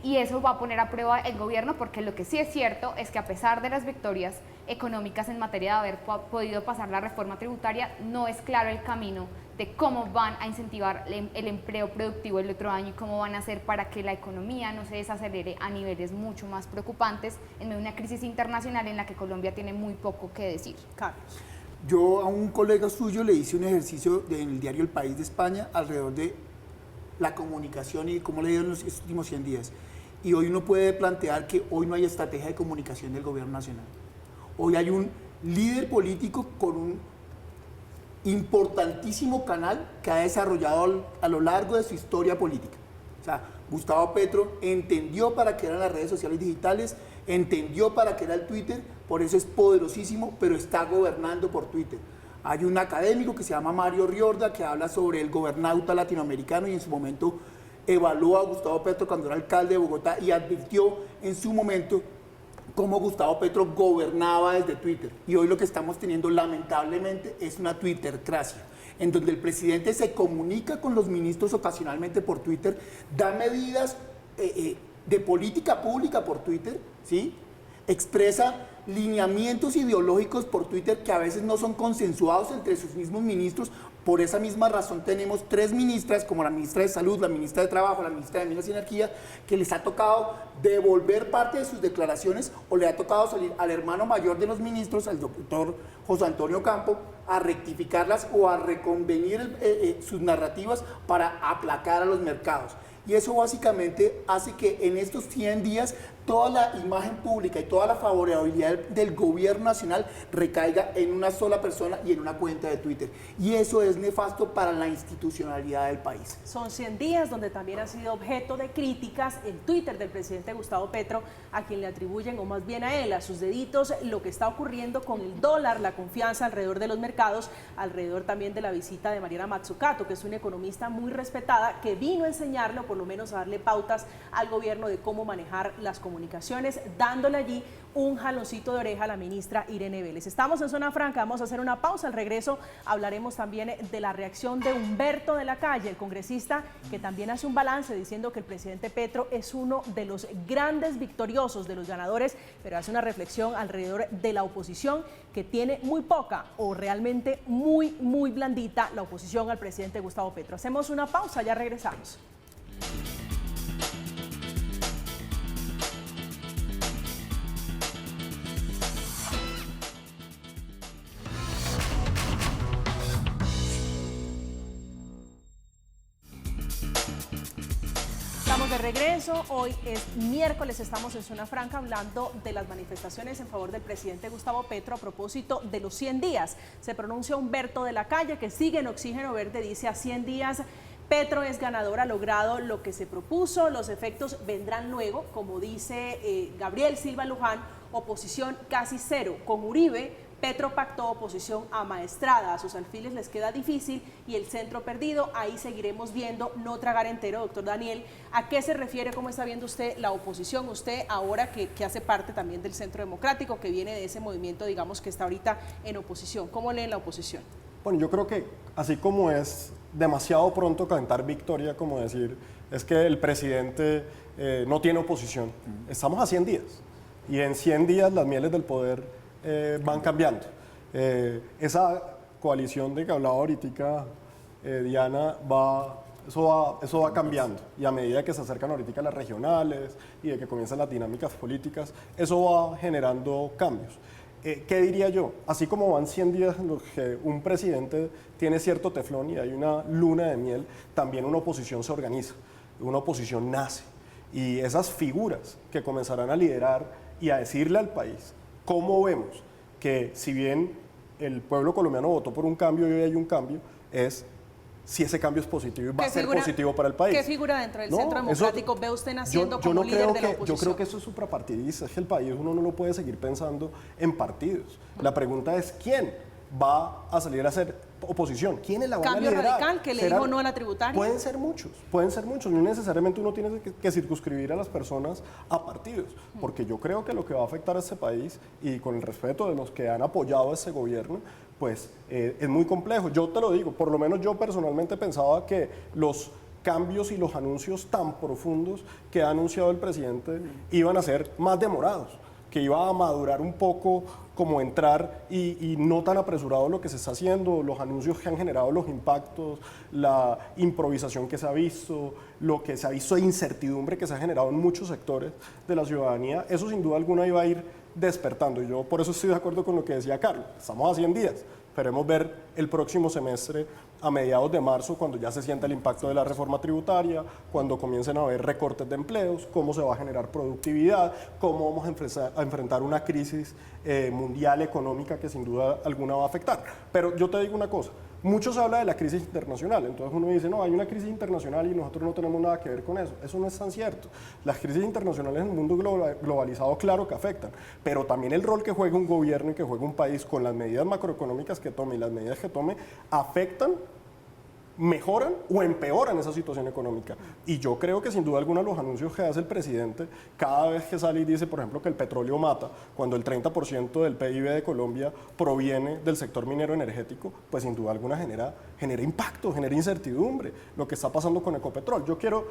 Y eso va a poner a prueba el gobierno porque lo que sí es cierto es que a pesar de las victorias económicas en materia de haber podido pasar la reforma tributaria, no es claro el camino de cómo van a incentivar el empleo productivo el otro año y cómo van a hacer para que la economía no se desacelere a niveles mucho más preocupantes en medio de una crisis internacional en la que Colombia tiene muy poco que decir. Carlos. Yo a un colega suyo le hice un ejercicio en el diario El País de España alrededor de la comunicación y cómo le dio en los últimos 100 días. Y hoy uno puede plantear que hoy no hay estrategia de comunicación del gobierno nacional. Hoy hay un líder político con un importantísimo canal que ha desarrollado a lo largo de su historia política. O sea, Gustavo Petro entendió para qué eran las redes sociales digitales, entendió para qué era el Twitter, por eso es poderosísimo, pero está gobernando por Twitter. Hay un académico que se llama Mario Riorda que habla sobre el gobernauta latinoamericano y en su momento evaluó a Gustavo Petro cuando era alcalde de Bogotá y advirtió en su momento cómo Gustavo Petro gobernaba desde Twitter. Y hoy lo que estamos teniendo lamentablemente es una twittercracia, en donde el presidente se comunica con los ministros ocasionalmente por Twitter, da medidas de política pública por Twitter, ¿sí? Expresa lineamientos ideológicos por Twitter que a veces no son consensuados entre sus mismos ministros. Por esa misma razón tenemos 3 ministras, como la ministra de Salud, la ministra de Trabajo, la ministra de Minas y Energía, que les ha tocado devolver parte de sus declaraciones o le ha tocado salir al hermano mayor de los ministros, al doctor José Antonio Campo, a rectificarlas o a reconvenir sus narrativas para aplacar a los mercados. Y eso básicamente hace que en estos 100 días toda la imagen pública y toda la favorabilidad del gobierno nacional recaiga en una sola persona y en una cuenta de Twitter. Y eso es nefasto para la institucionalidad del país. Son 100 días donde también ha sido objeto de críticas el Twitter del presidente Gustavo Petro, a quien le atribuyen, o más bien a él, a sus deditos, lo que está ocurriendo con el dólar, la confianza alrededor de los mercados, alrededor también de la visita de Mariana Mazzucato, que es una economista muy respetada, que vino a enseñarle, o por lo menos a darle pautas al gobierno de cómo manejar las comunicaciones, dándole allí un jaloncito de oreja a la ministra Irene Vélez. Estamos en Zona Franca, vamos a hacer una pausa. Al regreso hablaremos también de la reacción de Humberto de la Calle, el congresista que también hace un balance diciendo que el presidente Petro es uno de los grandes victoriosos, de los ganadores, pero hace una reflexión alrededor de la oposición que tiene muy poca o realmente muy blandita la oposición al presidente Gustavo Petro. Hacemos una pausa, ya regresamos. Estamos de regreso, hoy es miércoles, estamos en Zona Franca hablando de las manifestaciones en favor del presidente Gustavo Petro a propósito de los 100 días. Se pronuncia Humberto de la Calle, que sigue en Oxígeno Verde, dice: a 100 días Petro es ganador, ha logrado lo que se propuso, los efectos vendrán luego, como dice Gabriel Silva Luján, oposición casi cero. Con Uribe, Petro pactó oposición amaestrada, a sus alfiles les queda difícil y el centro perdido, ahí seguiremos viendo, no tragar entero. Doctor Daniel, ¿a qué se refiere, cómo está viendo usted la oposición? Usted ahora que hace parte también del Centro Democrático, que viene de ese movimiento, digamos, que está ahorita en oposición, ¿cómo leen la oposición? Bueno, yo creo que así como es demasiado pronto cantar victoria, como decir, es que el presidente no tiene oposición, estamos a 100 días y en 100 días las mieles del poder van cambiando. Esa coalición de que hablaba ahorita Diana, eso va cambiando y a medida que se acercan ahorita las regionales y de que comienzan las dinámicas políticas, eso va generando cambios. ¿Qué diría yo? Así como van 100 días en los que un presidente tiene cierto teflón y hay una luna de miel, también una oposición se organiza, una oposición nace. Y esas figuras que comenzarán a liderar y a decirle al país cómo vemos que si bien el pueblo colombiano votó por un cambio y hoy hay un cambio, es si ese cambio es positivo y va a ser positivo para el país. ¿Qué figura dentro del Centro Democrático ve usted naciendo como líder de la oposición? Yo creo que eso es suprapartidista, es que el país uno no lo puede seguir pensando en partidos. La pregunta es ¿quién va a salir a hacer oposición? ¿Quiénes la van a liderar? ¿Cambio radical que le dijo no a la tributaria? Pueden ser muchos, no necesariamente uno tiene que circunscribir a las personas a partidos, porque yo creo que lo que va a afectar a este país, y con el respeto de los que han apoyado a ese gobierno, pues es muy complejo. Yo te lo digo, por lo menos yo personalmente pensaba que los cambios y los anuncios tan profundos que ha anunciado el presidente iban a ser más demorados, que iba a madurar un poco como entrar y no tan apresurado lo que se está haciendo, los anuncios que han generado los impactos, la improvisación que se ha visto, lo que se ha visto de incertidumbre que se ha generado en muchos sectores de la ciudadanía, eso sin duda alguna iba a ir despertando. Y yo por eso estoy de acuerdo con lo que decía Carlos, estamos a 100 días, esperemos ver el próximo semestre a mediados de marzo, cuando ya se sienta el impacto de la reforma tributaria, cuando comiencen a haber recortes de empleos, cómo se va a generar productividad, cómo vamos a enfrentar una crisis mundial económica que sin duda alguna va a afectar. Pero yo te digo una cosa, mucho se habla de la crisis internacional, entonces uno dice, no, hay una crisis internacional y nosotros no tenemos nada que ver con eso. Eso no es tan cierto. Las crisis internacionales en el mundo globalizado, claro que afectan, pero también el rol que juega un gobierno y que juega un país con las medidas macroeconómicas que tome y las medidas que tome, afectan, mejoran o empeoran esa situación económica. Y yo creo que sin duda alguna los anuncios que hace el presidente, cada vez que sale y dice, por ejemplo, que el petróleo mata, cuando el 30% del PIB de Colombia proviene del sector minero energético, pues sin duda alguna genera impacto, genera incertidumbre, lo que está pasando con Ecopetrol. Yo quiero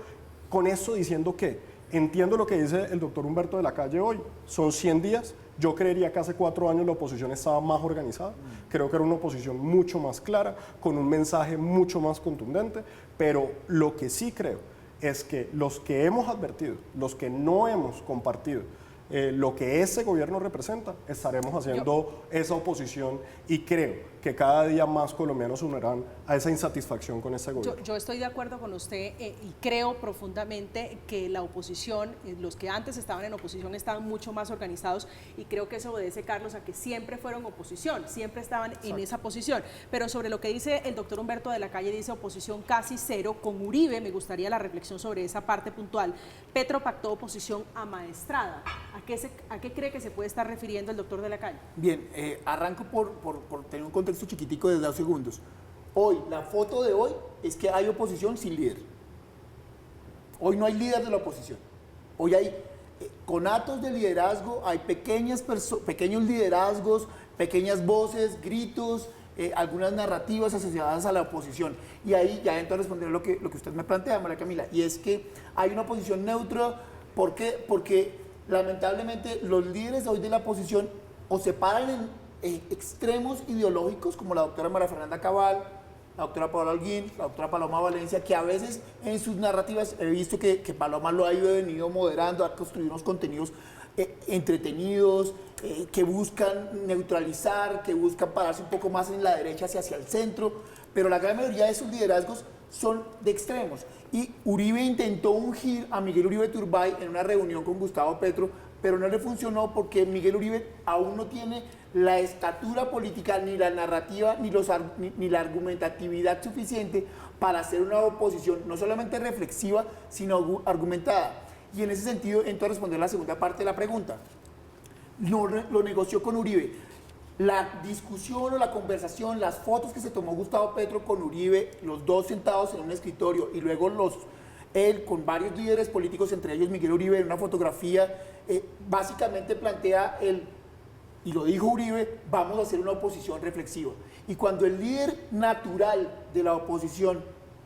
con eso diciendo que entiendo lo que dice el doctor Humberto de la Calle hoy, son 100 días, yo creería que hace 4 años la oposición estaba más organizada, creo que era una oposición mucho más clara, con un mensaje mucho más contundente, pero lo que sí creo es que los que hemos advertido, los que no hemos compartido lo que ese gobierno representa, estaremos haciendo esa oposición y creo que cada día más colombianos se unirán a esa insatisfacción con ese gobierno. Yo estoy de acuerdo con usted y creo profundamente que la oposición, los que antes estaban en oposición estaban mucho más organizados y creo que eso obedece, Carlos, a que siempre fueron oposición, siempre estaban en esa posición. Pero sobre lo que dice el doctor Humberto de la Calle, dice oposición casi cero, con Uribe me gustaría la reflexión sobre esa parte puntual. Petro pactó oposición amaestrada. ¿A qué cree que se puede estar refiriendo el doctor de la Calle? Bien, arranco por tener un contexto chiquitico de 2 segundos. Hoy, la foto de hoy es que hay oposición sin líder. Hoy no hay líder de la oposición. Hoy hay conatos de liderazgo, hay pequeños liderazgos, pequeñas voces, gritos, algunas narrativas asociadas a la oposición. Y ahí ya entro a responder lo que usted me plantea, María Camila, y es que hay una oposición neutra. ¿Por qué? Porque lamentablemente los líderes hoy de la oposición o se paran en extremos ideológicos, como la doctora María Fernanda Cabal, la doctora Paola Holguín, la doctora Paloma Valencia, que a veces en sus narrativas he visto que Paloma lo ha venido moderando, ha construido unos contenidos entretenidos, que buscan neutralizar, que buscan pararse un poco más en la derecha hacia el centro, pero la gran mayoría de sus liderazgos son de extremos. Y Uribe intentó ungir a Miguel Uribe Turbay en una reunión con Gustavo Petro, pero no le funcionó porque Miguel Uribe aún no tiene la estatura política, ni la narrativa, ni la argumentatividad suficiente para hacer una oposición no solamente reflexiva, sino argumentada. Y en ese sentido, entro a responder la segunda parte de la pregunta. No lo negoció con Uribe. La discusión o la conversación, las fotos que se tomó Gustavo Petro con Uribe, los dos sentados en un escritorio y luego él con varios líderes políticos, entre ellos Miguel Uribe, en una fotografía, básicamente plantea y lo dijo Uribe, vamos a hacer una oposición reflexiva. Y cuando el líder natural de la oposición,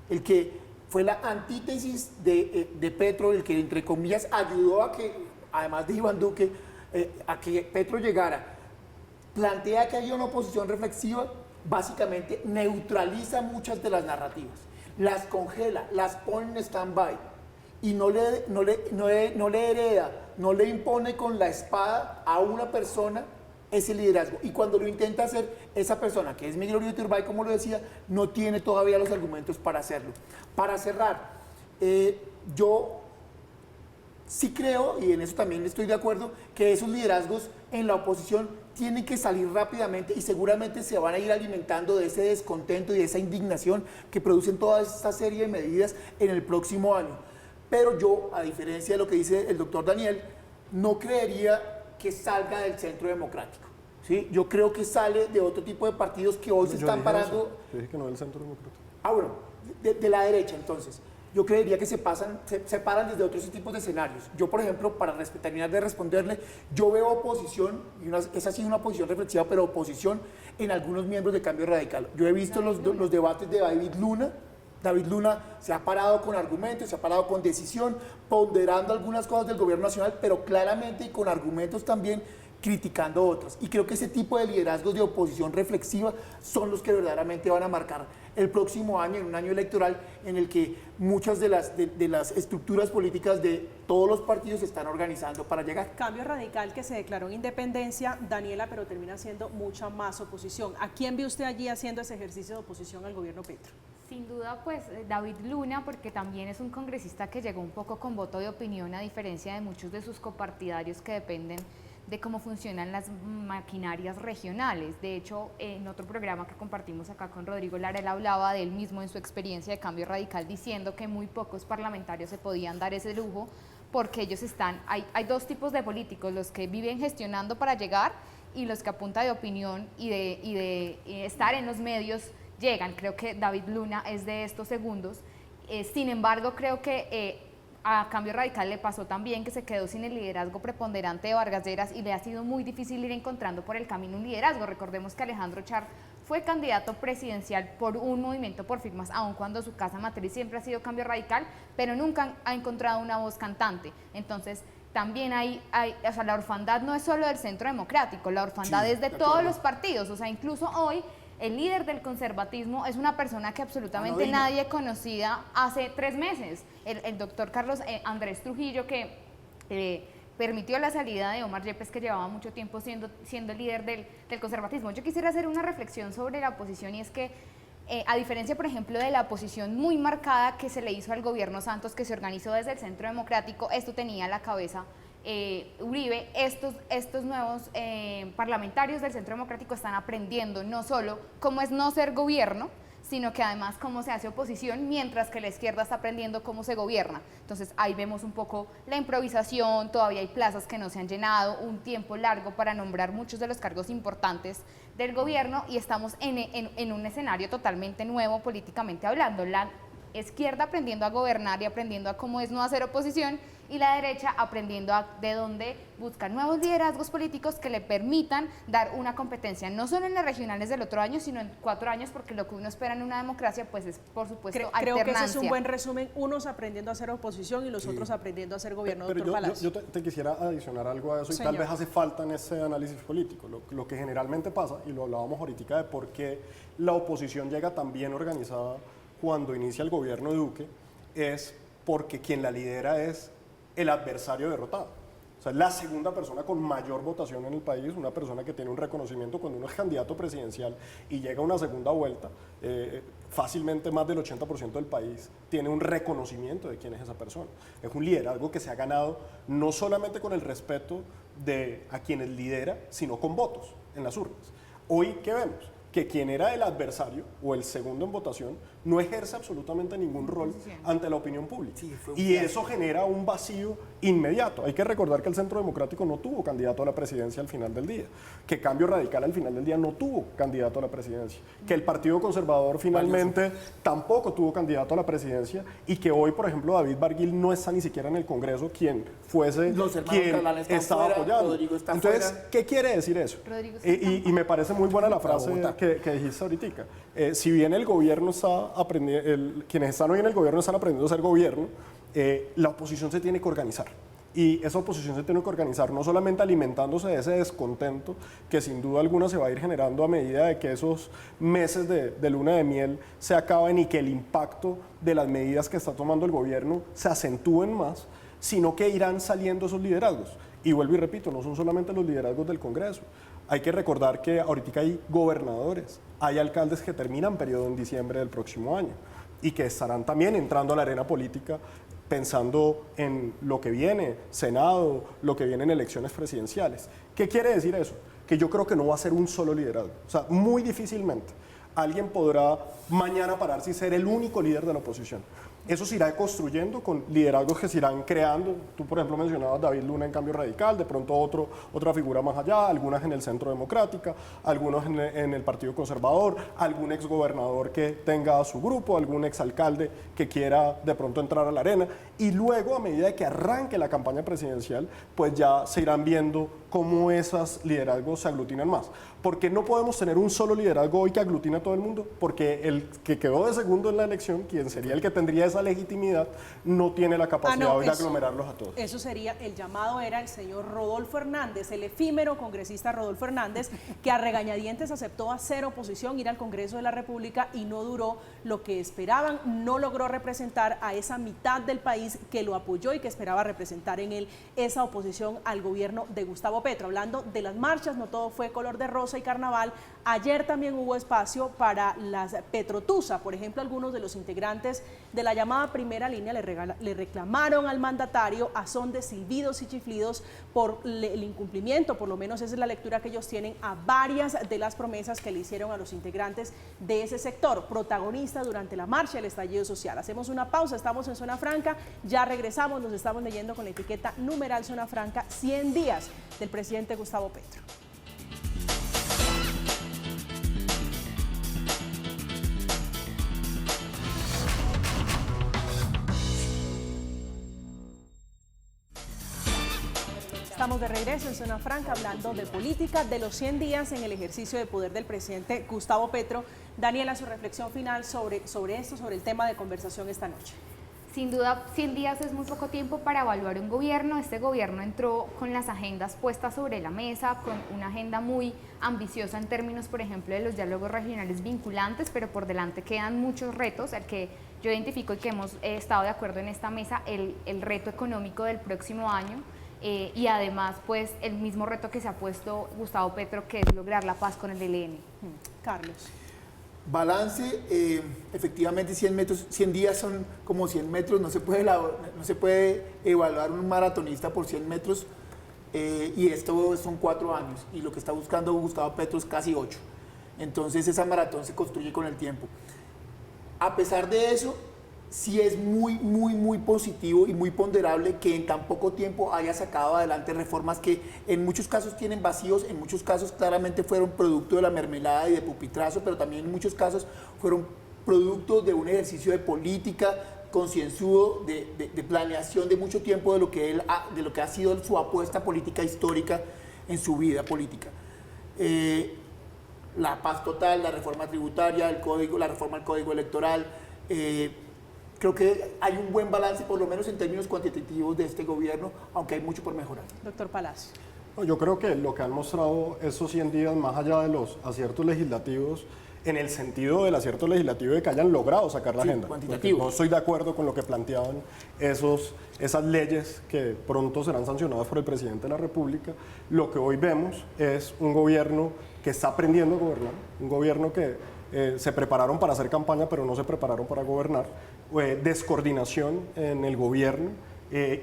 el que fue la antítesis de Petro, el que entre comillas ayudó a que, además de Iván Duque, a que Petro llegara, plantea que haya una oposición reflexiva, básicamente neutraliza muchas de las narrativas, las congela, las pone en stand-by y no le hereda, no le impone con la espada a una persona ese liderazgo. Y cuando lo intenta hacer, esa persona, que es Miguel Uribe Turbay, como lo decía, no tiene todavía los argumentos para hacerlo. Para cerrar, yo sí creo, y en eso también estoy de acuerdo, que esos liderazgos en la oposición tienen que salir rápidamente y seguramente se van a ir alimentando de ese descontento y de esa indignación que producen toda esta serie de medidas en el próximo año. Pero yo, a diferencia de lo que dice el doctor Daniel, no creería que salga del centro democrático. ¿Sí? Yo creo que sale de otro tipo de partidos que hoy se están parando. Yo dije que no del centro democrático. Ah, bueno, de la derecha entonces. Yo creería que se paran desde otros tipos de escenarios. Yo, por ejemplo, para terminar de responderle, yo veo oposición, y esa sí es una oposición reflexiva, pero oposición en algunos miembros de Cambio Radical. Yo he visto los debates de David Luna. David Luna se ha parado con argumentos, se ha parado con decisión, ponderando algunas cosas del gobierno nacional, pero claramente y con argumentos también criticando otras. Y creo que ese tipo de liderazgos de oposición reflexiva son los que verdaderamente van a marcar el próximo año, en un año electoral en el que muchas de las estructuras políticas de todos los partidos se están organizando para llegar. Cambio Radical, que se declaró en independencia, Daniela, pero termina siendo mucha más oposición. ¿A quién ve usted allí haciendo ese ejercicio de oposición al gobierno Petro? Sin duda, pues David Luna, porque también es un congresista que llegó un poco con voto de opinión, a diferencia de muchos de sus copartidarios que dependen de cómo funcionan las maquinarias regionales. De hecho, en otro programa que compartimos acá con Rodrigo Lara, él hablaba de él mismo en su experiencia de Cambio Radical, diciendo que muy pocos parlamentarios se podían dar ese lujo porque ellos hay dos tipos de políticos, los que viven gestionando para llegar y los que a punta de opinión y de estar en los medios llegan. Creo que David Luna es de estos segundos. Sin embargo, creo que a Cambio Radical le pasó también que se quedó sin el liderazgo preponderante de Vargas Lleras y le ha sido muy difícil ir encontrando por el camino un liderazgo. Recordemos que Alejandro Char fue candidato presidencial por un movimiento por firmas, aun cuando su casa matriz siempre ha sido Cambio Radical, pero nunca ha encontrado una voz cantante. Entonces, también o sea, la orfandad no es solo del Centro Democrático, la orfandad es de todos los partidos. O sea, incluso hoy el líder del conservatismo es una persona que absolutamente nadie conocía hace 3 meses, el doctor Carlos Andrés Trujillo, que permitió la salida de Omar Yepes, que llevaba mucho tiempo siendo el líder del conservatismo. Yo quisiera hacer una reflexión sobre la oposición, y es que a diferencia, por ejemplo, de la oposición muy marcada que se le hizo al gobierno Santos, que se organizó desde el Centro Democrático, esto tenía a la cabeza Uribe. Estos nuevos parlamentarios del Centro Democrático están aprendiendo no solo cómo es no ser gobierno, sino que además cómo se hace oposición, mientras que la izquierda está aprendiendo cómo se gobierna. Entonces ahí vemos un poco la improvisación, todavía hay plazas que no se han llenado, un tiempo largo para nombrar muchos de los cargos importantes del gobierno, y estamos en un escenario totalmente nuevo políticamente hablando. La izquierda aprendiendo a gobernar y aprendiendo a cómo es no hacer oposición, y la derecha aprendiendo de dónde buscar nuevos liderazgos políticos que le permitan dar una competencia, no solo en las regionales del otro año, sino en 4 años, porque lo que uno espera en una democracia, pues es, por supuesto, alternancia. Creo que ese es un buen resumen, unos aprendiendo a hacer oposición y los otros aprendiendo a hacer gobierno, pero doctor Palacio. yo te quisiera adicionar algo a eso, Señor. y tal vez hace falta en ese análisis político. Lo que generalmente pasa, y lo hablábamos ahorita de por qué la oposición llega tan bien organizada cuando inicia el gobierno Duque, es porque quien la lidera es el adversario derrotado. O sea, es la segunda persona con mayor votación en el país, una persona que tiene un reconocimiento cuando uno es candidato presidencial y llega a una segunda vuelta, fácilmente más del 80% del país tiene un reconocimiento de quién es esa persona. Es un liderazgo que se ha ganado no solamente con el respeto de a quienes lidera, sino con votos en las urnas. Hoy, ¿qué vemos? Que quien era el adversario o el segundo en votación no ejerce absolutamente ningún rol ante la opinión pública. Sí, y eso genera un vacío inmediato. Hay que recordar que el Centro Democrático no tuvo candidato a la presidencia al final del día, que Cambio Radical al final del día no tuvo candidato a la presidencia, que el Partido Conservador finalmente tampoco tuvo candidato a la presidencia y que hoy, por ejemplo, David Barguil no está ni siquiera en el Congreso quien fuese quien estaba apoyando. Entonces, ¿qué quiere decir eso? Y me parece muy buena la frase que dijiste ahorita. Si bien el gobierno está aprendiendo, quienes están hoy en el gobierno están aprendiendo a ser gobierno, la oposición se tiene que organizar. Y esa oposición se tiene que organizar no solamente alimentándose de ese descontento que sin duda alguna se va a ir generando a medida de que esos meses de luna de miel se acaben y que el impacto de las medidas que está tomando el gobierno se acentúen más, sino que irán saliendo esos liderazgos. Y vuelvo y repito, no son solamente los liderazgos del Congreso. Hay que recordar que ahorita hay gobernadores, hay alcaldes que terminan periodo en diciembre del próximo año y que estarán también entrando a la arena política pensando en lo que viene, Senado, lo que viene en elecciones presidenciales. ¿Qué quiere decir eso? Que yo creo que no va a ser un solo liderazgo. O sea, muy difícilmente alguien podrá mañana pararse y ser el único líder de la oposición. Eso se irá construyendo con liderazgos que se irán creando. Tú, por ejemplo, mencionabas David Luna en Cambio Radical, de pronto otra figura más allá, algunas en el Centro Democrático, algunos en el Partido Conservador, algún exgobernador que tenga su grupo, algún exalcalde que quiera de pronto entrar a la arena. Y luego, a medida de que arranque la campaña presidencial, pues ya se irán viendo cómo esos liderazgos se aglutinan más. Porque no podemos tener un solo liderazgo hoy que aglutina a todo el mundo, porque el que quedó de segundo en la elección, quien sería el que tendría esa legitimidad, no tiene la capacidad hoy de aglomerarlos a todos. Eso sería, el llamado era el señor Rodolfo Hernández, el efímero congresista Rodolfo Hernández, que a regañadientes aceptó hacer oposición, ir al Congreso de la República y no duró lo que esperaban, no logró representar a esa mitad del país que lo apoyó y que esperaba representar en él esa oposición al gobierno de Gustavo Petro. Hablando de las marchas, no todo fue color de rosa y carnaval. Ayer también hubo espacio para las Petrotusa. Por ejemplo, algunos de los integrantes de la llamada primera línea le reclamaron al mandatario a son de silbidos y chiflidos por el incumplimiento, por lo menos esa es la lectura que ellos tienen, a varias de las promesas que le hicieron a los integrantes de ese sector, protagonista durante la marcha del estallido social. Hacemos una pausa, estamos en Zona Franca, ya regresamos, nos estamos leyendo con la etiqueta numeral Zona Franca, 100 días del presidente Gustavo Petro. Estamos de regreso en Zona Franca hablando de política, de los 100 días en el ejercicio de poder del presidente Gustavo Petro. Daniela, su reflexión final sobre esto, sobre el tema de conversación esta noche. Sin duda, 100 días es muy poco tiempo para evaluar un gobierno. Este gobierno entró con las agendas puestas sobre la mesa, con una agenda muy ambiciosa en términos, por ejemplo, de los diálogos regionales vinculantes, pero por delante quedan muchos retos, el que yo identifico y que hemos estado de acuerdo en esta mesa, el reto económico del próximo año. Y además, pues, el mismo reto que se ha puesto Gustavo Petro, que es lograr la paz con el ELN. Carlos. Balance, efectivamente 100 días son como 100 metros, no se puede evaluar un maratonista por 100 metros y esto son 4 años y lo que está buscando Gustavo Petro es casi 8. Entonces esa maratón se construye con el tiempo. A pesar de eso, sí es muy positivo y muy ponderable que en tan poco tiempo haya sacado adelante reformas que en muchos casos tienen vacíos, en muchos casos claramente fueron producto de la mermelada y de pupitrazo, pero también en muchos casos fueron producto de un ejercicio de política concienzudo, de planeación de mucho tiempo de lo que ha sido su apuesta política histórica en su vida política. La paz total, la reforma tributaria, la reforma al código electoral, creo que hay un buen balance, por lo menos en términos cuantitativos, de este gobierno, aunque hay mucho por mejorar. Doctor Palacio. Yo creo que lo que han mostrado esos 100 días, más allá de los aciertos legislativos, en el sentido del acierto legislativo de que hayan logrado sacar la agenda. Cuantitativo. No estoy de acuerdo con lo que planteaban esas leyes que pronto serán sancionadas por el presidente de la República. Lo que hoy vemos es un gobierno que está aprendiendo a gobernar, un gobierno que se prepararon para hacer campaña pero no se prepararon para gobernar, descoordinación en el gobierno,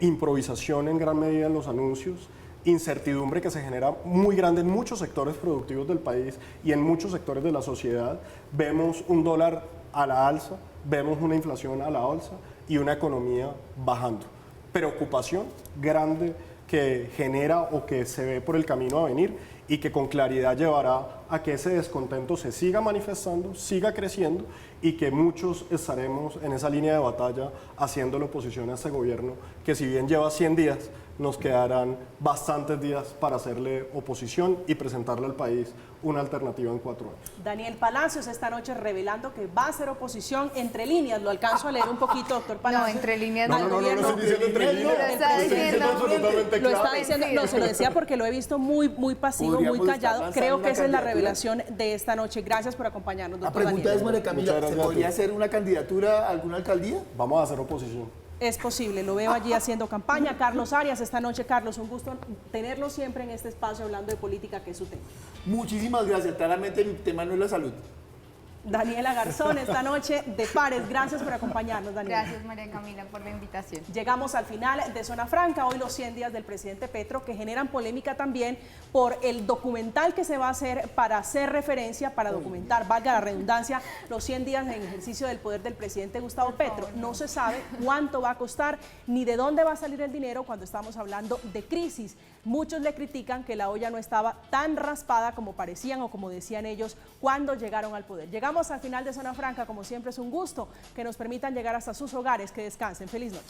improvisación en gran medida en los anuncios, incertidumbre que se genera muy grande en muchos sectores productivos del país y en muchos sectores de la sociedad. Vemos un dólar a la alza, vemos una inflación a la alza y una economía bajando. Preocupación grande que genera o que se ve por el camino a venir y que con claridad llevará a que ese descontento se siga manifestando, siga creciendo y que muchos estaremos en esa línea de batalla haciendo la oposición a este gobierno que, si bien lleva 100 días, nos quedarán bastantes días para hacerle oposición y presentarle al país una alternativa en 4 años. Daniel Palacios esta noche revelando que va a ser oposición entre líneas. Lo alcanzo a leer un poquito, doctor Palacios. No, entre líneas Al no. gobierno. estoy diciendo entre líneas. Lo está Estoy diciendo. absolutamente Lo claro. está diciendo, no, se lo decía porque lo he visto muy pasivo, Podríamos muy estar callado. lanzando Creo que una esa es la candidatura. revelación de esta noche. Gracias por acompañarnos, La doctor pregunta Daniel. es, María Camila, Muchas ¿se gracias. podría hacer una candidatura a alguna alcaldía? Vamos a hacer oposición. Es posible, lo veo allí haciendo campaña. Carlos Arias esta noche. Carlos, un gusto tenerlo siempre en este espacio hablando de política, que es su tema. Muchísimas gracias. Claramente mi tema no es la salud. Daniela Garzón esta noche de Pares. Gracias por acompañarnos, Daniela. Gracias, María Camila, por la invitación. Llegamos al final de Zona Franca, hoy los 100 días del presidente Petro, que generan polémica también por el documental que se va a hacer para hacer referencia, para documentar, valga la redundancia, los 100 días en ejercicio del poder del presidente Gustavo Petro. No se sabe cuánto va a costar ni de dónde va a salir el dinero cuando estamos hablando de crisis. Muchos le critican que la olla no estaba tan raspada como parecían o como decían ellos cuando llegaron al poder. Llegamos al final de Zona Franca, como siempre es un gusto que nos permitan llegar hasta sus hogares. Que descansen. Feliz noche.